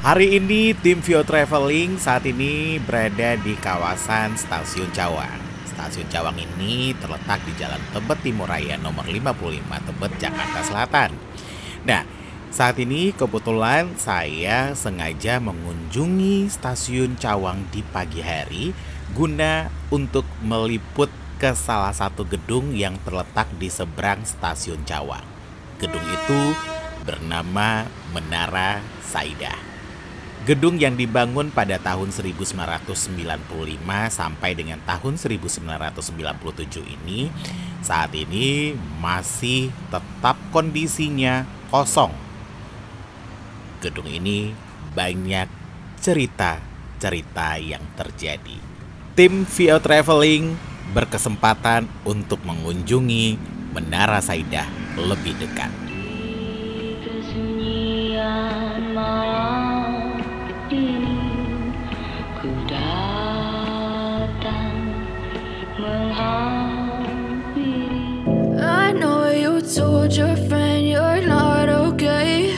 Hari ini tim Vio Traveling saat ini berada di kawasan Stasiun Cawang. Stasiun Cawang ini terletak di Jalan Tebet Timur Raya nomor 55 Tebet, Jakarta Selatan. Nah, saat ini kebetulan saya sengaja mengunjungi Stasiun Cawang di pagi hari guna untuk meliput ke salah satu gedung yang terletak di seberang Stasiun Cawang. Gedung itu bernama Menara Saidah. Gedung yang dibangun pada tahun 1995 sampai dengan tahun 1997 ini saat ini masih tetap kondisinya kosong. Gedung ini banyak cerita-cerita yang terjadi. Tim Vio Traveling berkesempatan untuk mengunjungi Menara Saidah lebih dekat. I know you told your friend you're not okay,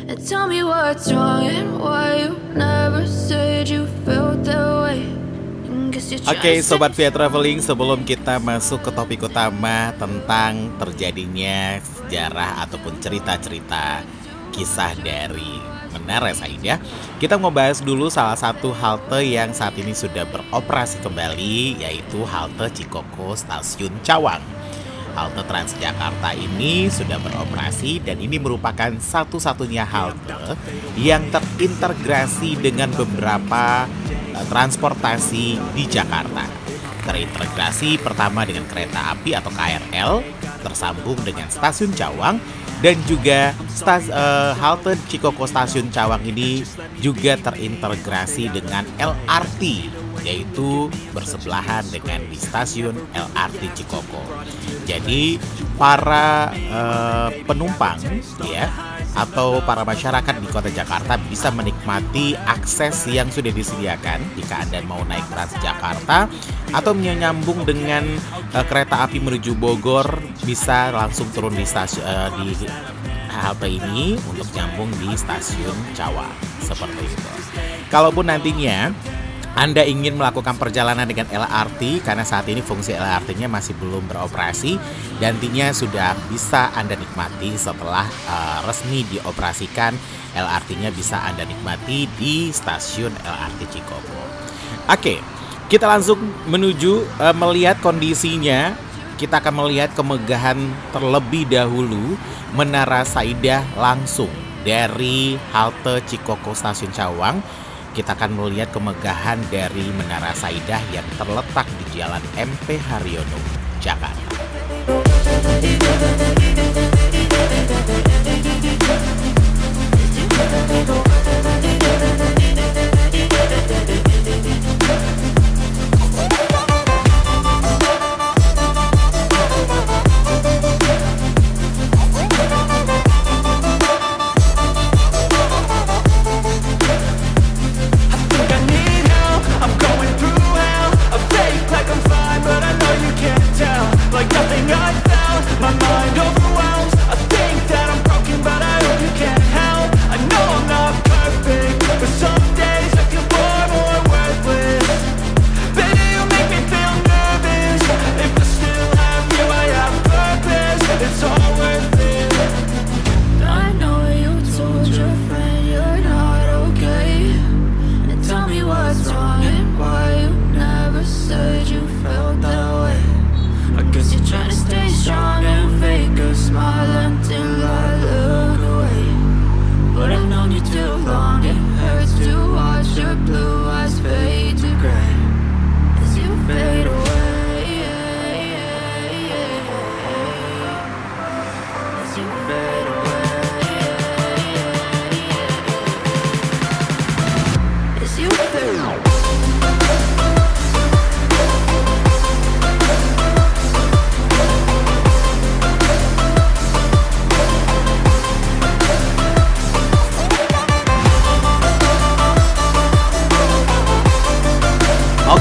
and tell me what's wrong and why you never said you felt that way. Oke, Sobat Via Traveling, sebelum kita masuk ke topik utama tentang terjadinya sejarah ataupun cerita-cerita kisah dari Menara Saidah, kita mau bahas dulu salah satu halte yang saat ini sudah beroperasi kembali, yaitu halte Cikoko Stasiun Cawang. Halte Transjakarta ini sudah beroperasi dan ini merupakan satu-satunya halte yang terintegrasi dengan beberapa transportasi di Jakarta. Terintegrasi pertama dengan kereta api atau KRL, tersambung dengan Stasiun Cawang, dan juga halte Cikoko Stasiun Cawang ini juga terintegrasi dengan LRT, yaitu bersebelahan dengan di stasiun LRT Cikoko. Jadi para penumpang ya atau para masyarakat di kota Jakarta bisa menikmati akses yang sudah disediakan jika Anda mau naik Transjakarta atau menyambung dengan kereta api menuju Bogor, bisa langsung turun di stasiun di halte ini untuk nyambung di Stasiun Cawang seperti itu. Kalaupun nantinya Anda ingin melakukan perjalanan dengan LRT, karena saat ini fungsi LRT-nya masih belum beroperasi, dan nantinya sudah bisa Anda nikmati setelah resmi dioperasikan. LRT-nya bisa Anda nikmati di stasiun LRT Cikoko. Oke, kita langsung menuju melihat kondisinya. Kita akan melihat kemegahan terlebih dahulu Menara Saidah langsung dari halte Cikoko Stasiun Cawang. Kita akan melihat kemegahan dari Menara Saidah yang terletak di Jalan MP Haryono, Jakarta.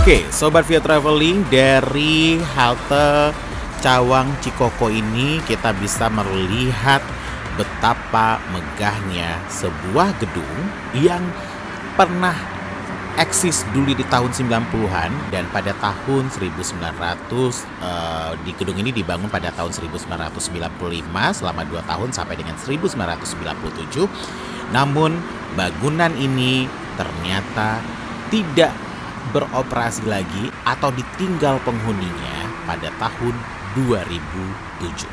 Oke, Sobat Via Traveling, dari halte Cawang Cikoko ini kita bisa melihat betapa megahnya sebuah gedung yang pernah eksis dulu di tahun 90-an dan pada tahun 1900 di gedung ini dibangun pada tahun 1995 selama 2 tahun sampai dengan 1997. Namun bangunan ini ternyata tidak beroperasi lagi atau ditinggal penghuninya pada tahun 2007.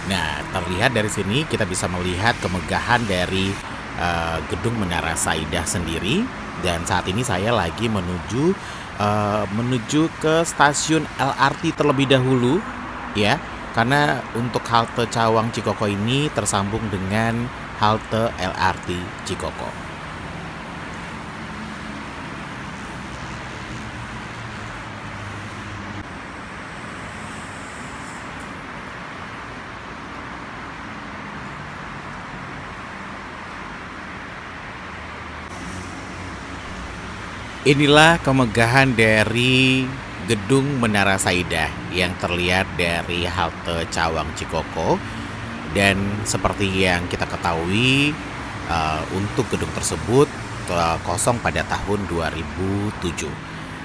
Nah, terlihat dari sini kita bisa melihat kemegahan dari gedung Menara Saidah sendiri, dan saat ini saya lagi menuju ke stasiun LRT terlebih dahulu ya, karena untuk halte Cawang Cikoko ini tersambung dengan halte LRT Cikoko. Inilah kemegahan dari gedung Menara Saidah yang terlihat dari halte Cawang Cikoko, dan seperti yang kita ketahui untuk gedung tersebut kosong pada tahun 2007.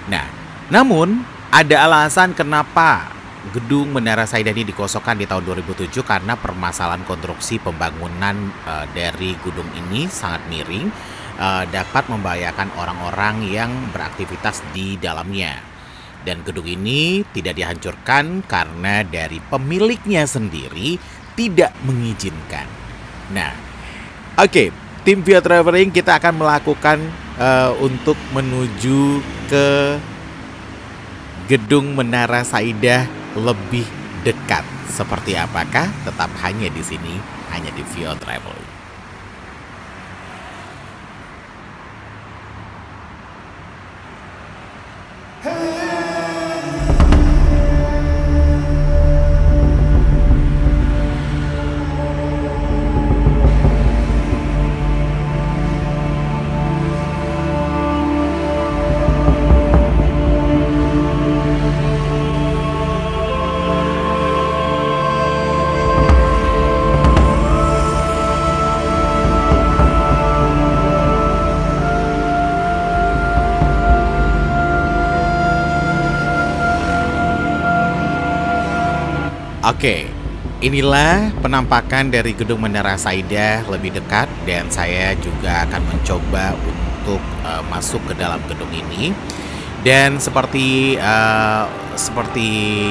Nah, namun ada alasan kenapa gedung Menara Saidah ini dikosongkan di tahun 2007, karena permasalahan konstruksi pembangunan dari gedung ini sangat miring, dapat membahayakan orang-orang yang beraktivitas di dalamnya. Dan gedung ini tidak dihancurkan karena dari pemiliknya sendiri tidak mengizinkan. Nah, oke, tim Via Traveling kita akan melakukan untuk menuju ke gedung Menara Saidah lebih dekat. Seperti apakah? Tetap hanya di sini, hanya di Via Traveling. Oke, inilah penampakan dari gedung Menara Saidah lebih dekat, dan saya juga akan mencoba untuk masuk ke dalam gedung ini. Dan seperti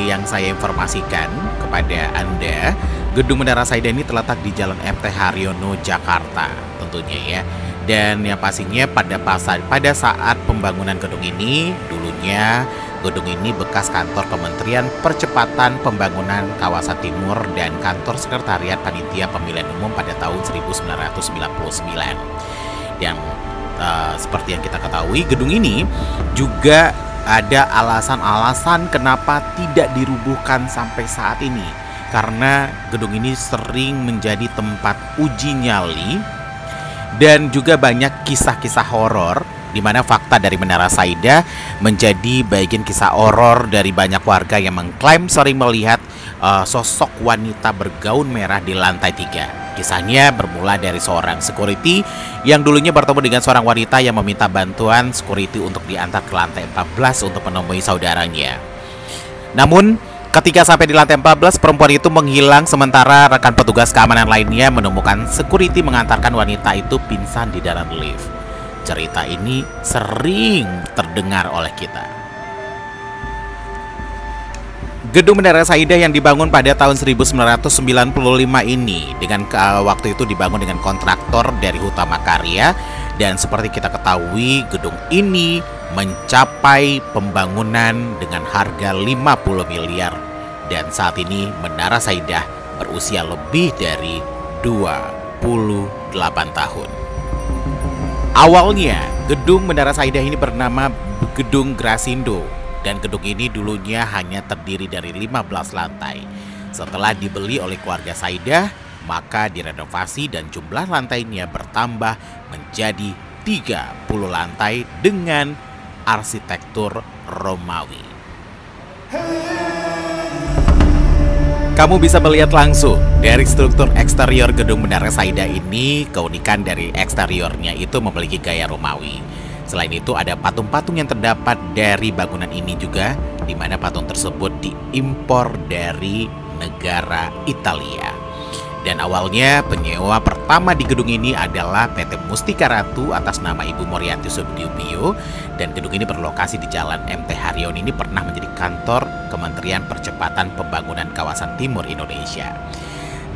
yang saya informasikan kepada Anda, gedung Menara Saidah ini terletak di Jalan MT Haryono, Jakarta tentunya ya. Dan yang pastinya pada saat pembangunan gedung ini, dulunya gedung ini bekas kantor Kementerian Percepatan Pembangunan Kawasan Timur dan kantor Sekretariat Panitia Pemilihan Umum pada tahun 1999. Dan seperti yang kita ketahui, gedung ini juga ada alasan-alasan kenapa tidak dirubuhkan sampai saat ini. Karena gedung ini sering menjadi tempat uji nyali dan juga banyak kisah-kisah horor, di mana fakta dari Menara Saidah menjadi bagian kisah horor dari banyak warga yang mengklaim sering melihat sosok wanita bergaun merah di lantai 3. Kisahnya bermula dari seorang security yang dulunya bertemu dengan seorang wanita yang meminta bantuan security untuk diantar ke lantai 14 untuk menemui saudaranya. Namun ketika sampai di lantai 14, perempuan itu menghilang, sementara rekan petugas keamanan lainnya menemukan security mengantarkan wanita itu pingsan di dalam lift. Cerita ini sering terdengar oleh kita. Gedung Menara Saidah yang dibangun pada tahun 1995 ini waktu itu dibangun dengan kontraktor dari Hutama Karya, dan seperti kita ketahui gedung ini mencapai pembangunan dengan harga 50 miliar, dan saat ini Menara Saidah berusia lebih dari 28 tahun. Awalnya gedung Menara Saidah ini bernama Gedung Grasindo, dan gedung ini dulunya hanya terdiri dari 15 lantai. Setelah dibeli oleh keluarga Saidah, maka direnovasi dan jumlah lantainya bertambah menjadi 30 lantai dengan arsitektur Romawi. Kamu bisa melihat langsung dari struktur eksterior gedung Menara Saida ini. Keunikan dari eksteriornya itu memiliki gaya Romawi. Selain itu ada patung-patung yang terdapat dari bangunan ini juga, di mana patung tersebut diimpor dari negara Italia. Dan awalnya penyewa pertama di gedung ini adalah PT Mustika Ratu atas nama Ibu Moriati Subdibio. Dan gedung ini berlokasi di Jalan MT Haryono, ini pernah menjadi kantor Kementerian Percepatan Pembangunan Kawasan Timur Indonesia.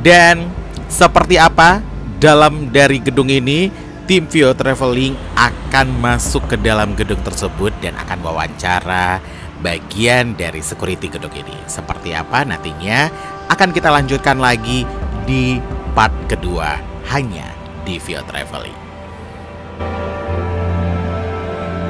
Dan seperti apa dalam dari gedung ini, tim Vio Traveling akan masuk ke dalam gedung tersebut dan akan wawancara bagian dari security gedung ini. Seperti apa nantinya akan kita lanjutkan lagi di part kedua hanya di Vio Traveling.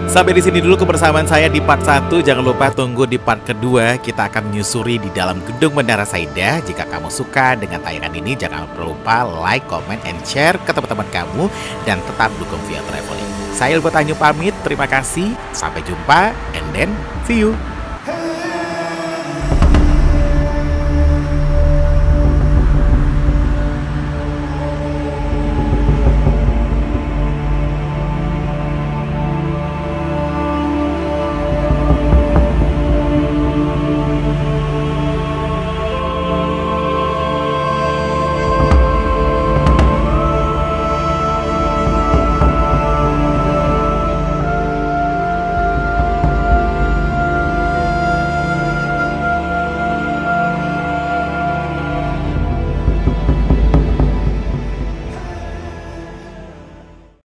Sampai di sini dulu kebersamaan saya di part 1. Jangan lupa tunggu di part kedua. Kita akan menyusuri di dalam gedung Menara Saida. Jika kamu suka dengan tayangan ini, jangan lupa like, comment, and share ke teman-teman kamu. Dan tetap dukung Vio Traveling. Saya Ilfo Tanyu pamit. Terima kasih. Sampai jumpa. And then see you.